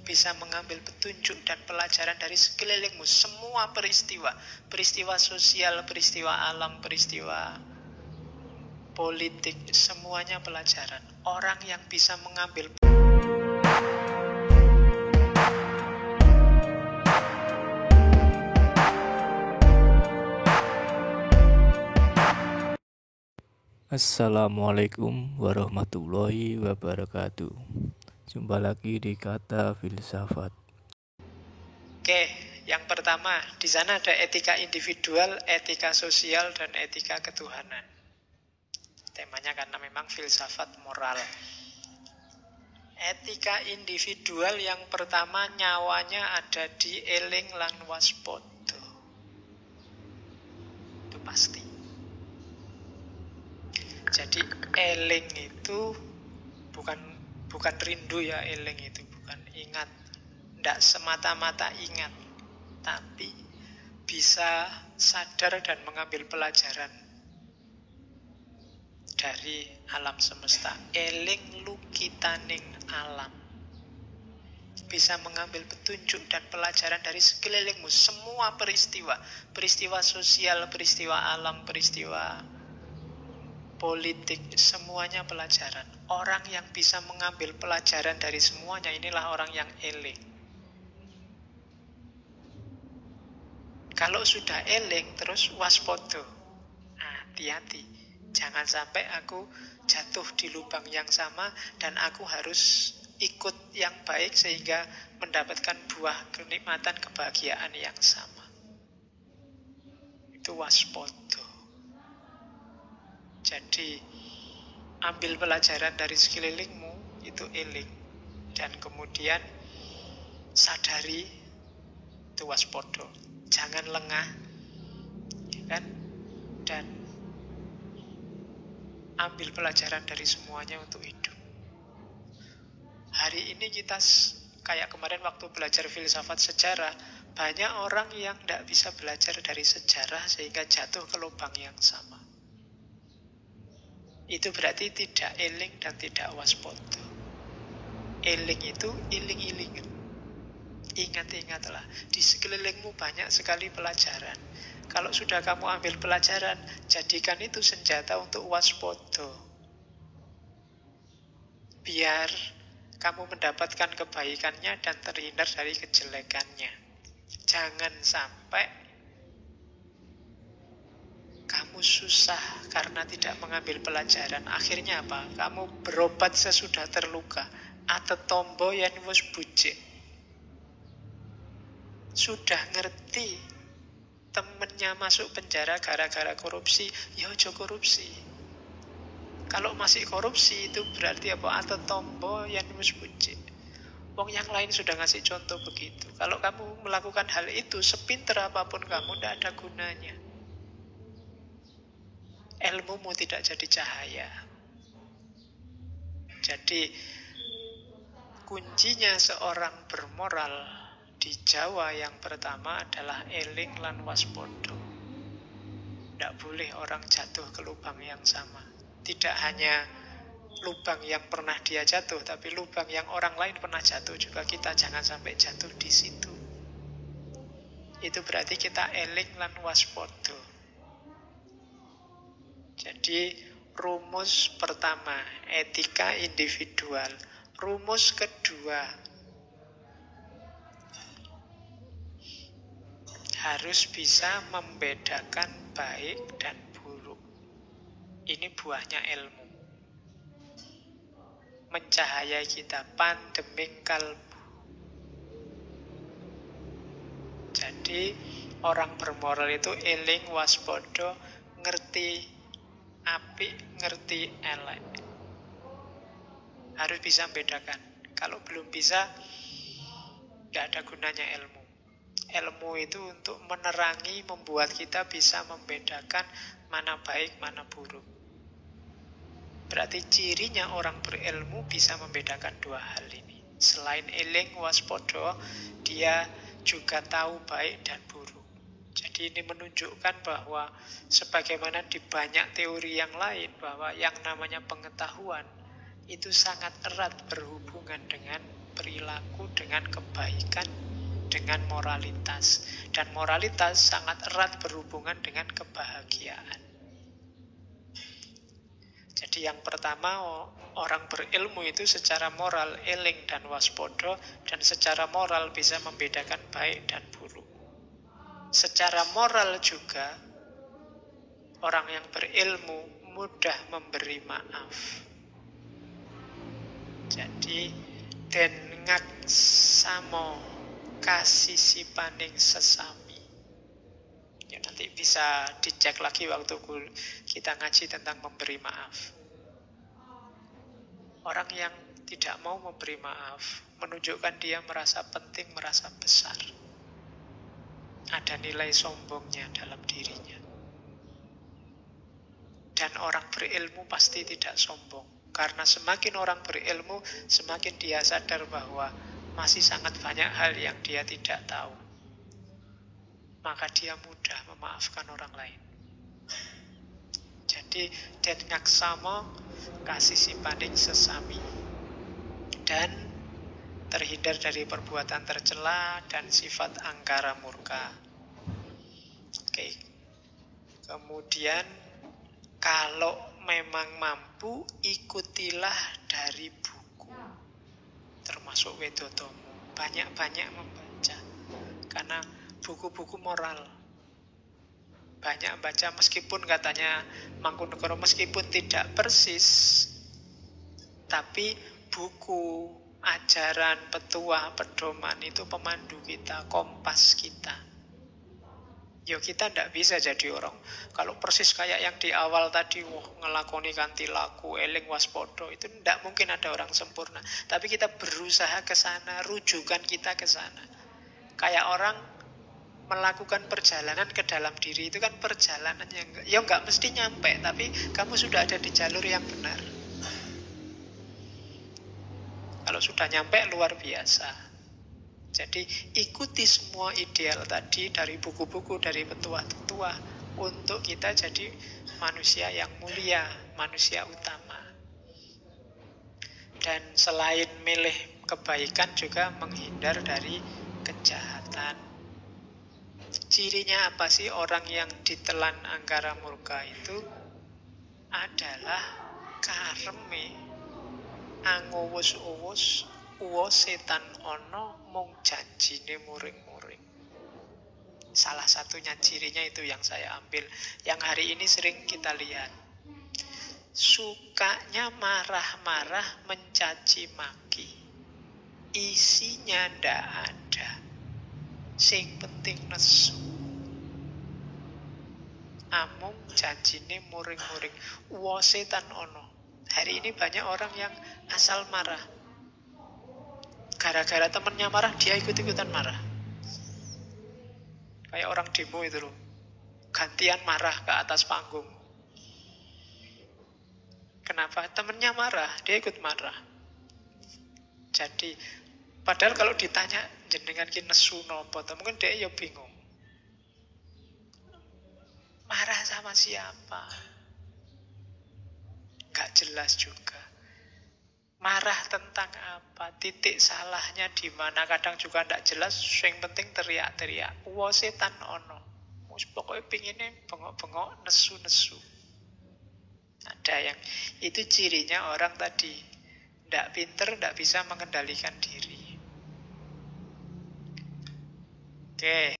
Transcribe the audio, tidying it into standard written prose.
bisa mengambil petunjuk dan pelajaran dari sekelilingmu. Semua peristiwa, peristiwa sosial, peristiwa alam, peristiwa politik, semuanya pelajaran. Orang yang bisa mengambil Assalamualaikum warahmatullahi wabarakatuh. Jumpa lagi di Kata Filsafat. Oke, yang pertama, di sana ada etika individual, etika sosial, dan etika ketuhanan. Temanya karena memang filsafat moral. Etika individual yang pertama, nyawanya ada di eling lan waspada. Itu pasti. Jadi eling itu bukan rindu ya, eling itu bukan ingat. Tidak semata-mata ingat, tapi bisa sadar dan mengambil pelajaran dari alam semesta. Eling lukitaning alam. Bisa mengambil petunjuk dan pelajaran dari sekelilingmu. Semua peristiwa, peristiwa sosial, peristiwa alam, peristiwa politik, semuanya pelajaran. Orang yang bisa mengambil pelajaran dari semuanya, inilah orang yang eling. Kalau sudah eling, terus waspada. Hati-hati, jangan sampai aku jatuh di lubang yang sama dan aku harus ikut yang baik sehingga mendapatkan buah kenikmatan kebahagiaan yang sama. Itu waspada. Jadi ambil pelajaran dari sekelilingmu, itu eling. Dan kemudian sadari, itu waspada. Jangan lengah, ya kan? Dan ambil pelajaran dari semuanya untuk hidup. Hari ini kita kayak kemarin waktu belajar filsafat sejarah, banyak orang yang tidak bisa belajar dari sejarah sehingga jatuh ke lubang yang sama. Itu berarti tidak eling dan tidak waspada. Eling itu iling-ilingan. Ingat-ingatlah, di sekelilingmu banyak sekali pelajaran. Kalau sudah kamu ambil pelajaran, jadikan itu senjata untuk waspada. Biar kamu mendapatkan kebaikannya dan terhindar dari kejelekannya. Jangan sampai kamu susah karena tidak mengambil pelajaran. Akhirnya apa? Kamu berobat sesudah terluka. Atetombo yen wis bucik. Sudah ngerti temennya masuk penjara gara-gara korupsi, ya ojo korupsi. Kalau masih korupsi itu berarti apa? Atetombo yen wis bucik. Wong yang lain sudah ngasih contoh begitu. Kalau kamu melakukan hal itu, sepinter apapun kamu, tidak ada gunanya. Ilmumu tidak jadi cahaya. Jadi kuncinya seorang bermoral di Jawa yang pertama adalah eling lan waspada. Tidak boleh orang jatuh ke lubang yang sama. Tidak hanya lubang yang pernah dia jatuh, tapi lubang yang orang lain pernah jatuh juga kita jangan sampai jatuh di situ. Itu berarti kita eling lan waspada. Jadi rumus pertama, etika individual. Rumus kedua, harus bisa membedakan baik dan buruk. Ini buahnya ilmu. Mencahayai kita, pandeming kalbu. Jadi orang bermoral itu eling waspada, ngerti apik, ngerti elek. Harus bisa membedakan. Kalau belum bisa, tidak ada gunanya ilmu. Ilmu itu untuk menerangi, membuat kita bisa membedakan mana baik, mana buruk. Berarti cirinya orang berilmu bisa membedakan dua hal ini. Selain eling waspada, dia juga tahu baik dan buruk. Jadi ini menunjukkan bahwa sebagaimana di banyak teori yang lain, bahwa yang namanya pengetahuan itu sangat erat berhubungan dengan perilaku dengan kebaikan, dengan moralitas. Dan moralitas sangat erat berhubungan dengan kebahagiaan. Jadi yang pertama, orang berilmu itu secara moral eling dan waspodo, dan secara moral bisa membedakan baik dan buruk. Secara moral juga, orang yang berilmu mudah memberi maaf. Jadi, den ngaksamo kasisipaning sesami. Ya, nanti bisa dicek lagi waktu kita ngaji tentang memberi maaf. Orang yang tidak mau memberi maaf menunjukkan dia merasa penting, merasa besar. Ada nilai sombongnya dalam dirinya. Dan orang berilmu pasti tidak sombong. Karena semakin orang berilmu, semakin dia sadar bahwa masih sangat banyak hal yang dia tidak tahu. Maka dia mudah memaafkan orang lain. Jadi, den ngaksamo kasisipaning sesami. Dan terhindar dari perbuatan tercela dan sifat angkara murka. Oke. Kemudian, kalau memang mampu, ikutilah dari buku. Termasuk Wedotomo. Banyak-banyak membaca. Karena buku-buku moral. Banyak baca, meskipun katanya Mangkunegoro, meskipun tidak persis, tapi buku, ajaran, petuah, pedoman itu pemandu kita, kompas kita. Yo, kita tidak bisa jadi orang kalau persis kayak yang di awal tadi, ngelakoni kanthi laku, eling waspodo, itu tidak mungkin ada orang sempurna. Tapi kita berusaha ke sana, rujukan kita ke sana. Kayak orang melakukan perjalanan ke dalam diri, itu kan perjalanan yang nggak mesti nyampe, tapi kamu sudah ada di jalur yang benar. Kalau sudah nyampe, luar biasa. Jadi ikuti semua ideal tadi dari buku-buku, dari petuah-petuah, untuk kita jadi manusia yang mulia, manusia utama. Dan selain milih kebaikan, juga menghindar dari kejahatan. Cirinya apa sih orang yang ditelan angkara murka itu? Adalah kareme angowos-owos, uwo setan ono, mung janjine muring-muring. Salah satunya cirinya itu yang saya ambil, yang hari ini sering kita lihat. Sukanya marah-marah, mencaci maki. Isinya ndak ada. Sing penting nesu. Amung janjine muring-muring. Uwo setan ono. Hari ini banyak orang yang asal marah. Gara-gara temennya marah, dia ikut-ikutan marah. Kayak orang demo itu loh. Gantian marah ke atas panggung. Kenapa? Temennya marah, dia ikut marah. Jadi, padahal kalau ditanya jenengan ki nesu nopo, mungkin dia ya bingung. Marah sama siapa? Gak jelas juga. Marah tentang apa? Titik salahnya di mana? Kadang juga gak jelas. Yang penting teriak-teriak. Uwo setan ono. Pokoknya pinginnya bengok-bengok, nesu-nesu. Ada yang itu cirinya orang tadi. Ndak pinter, ndak bisa mengendalikan diri. Oke,